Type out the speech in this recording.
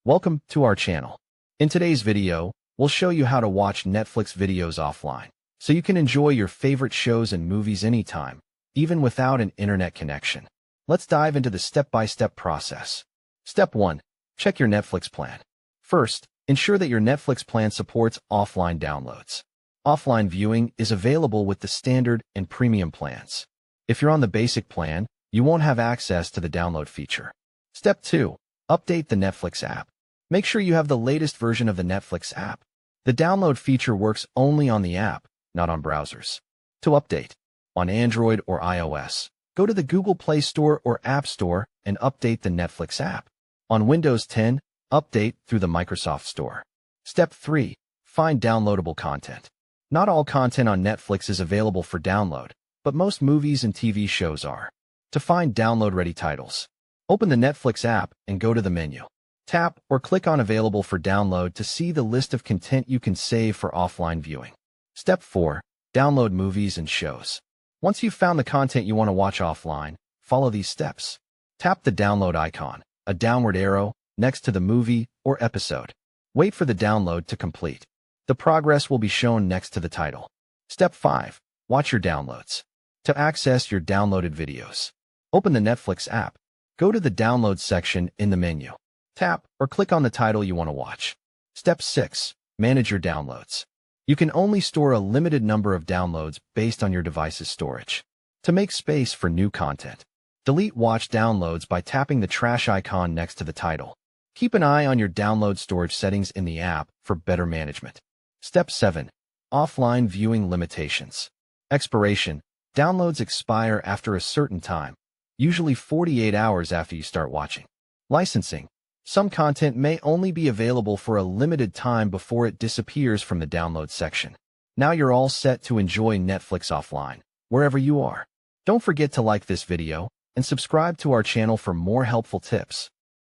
Welcome to our channel. In today's video, we'll show you how to watch Netflix videos offline, so you can enjoy your favorite shows and movies anytime, even without an internet connection. Let's dive into the step-by-step process. Step 1. Check your Netflix plan. First, ensure that your Netflix plan supports offline downloads. Offline viewing is available with the standard and premium plans. If you're on the basic plan, you won't have access to the download feature. Step 2. Update the Netflix app. Make sure you have the latest version of the Netflix app. The download feature works only on the app, not on browsers. To update, on Android or iOS, go to the Google Play Store or App Store and update the Netflix app. On Windows 10, update through the Microsoft Store. Step 3. Find downloadable content. Not all content on Netflix is available for download, but most movies and TV shows are. To find download-ready titles, open the Netflix app and go to the menu. Tap or click on Available for Download to see the list of content you can save for offline viewing. Step 4. Download movies and shows. Once you've found the content you want to watch offline, follow these steps. Tap the download icon, a downward arrow, next to the movie or episode. Wait for the download to complete. The progress will be shown next to the title. Step 5. Watch your downloads. To access your downloaded videos, open the Netflix app. Go to the Download section in the menu. Tap or click on the title you want to watch. Step 6. Manage your downloads. You can only store a limited number of downloads based on your device's storage. To make space for new content, delete watch downloads by tapping the trash icon next to the title. Keep an eye on your download storage settings in the app for better management. Step 7. Offline viewing limitations. Expiration. Downloads expire after a certain time, usually 48 hours after you start watching. Licensing. Some content may only be available for a limited time before it disappears from the download section. Now you're all set to enjoy Netflix offline, wherever you are. Don't forget to like this video and subscribe to our channel for more helpful tips.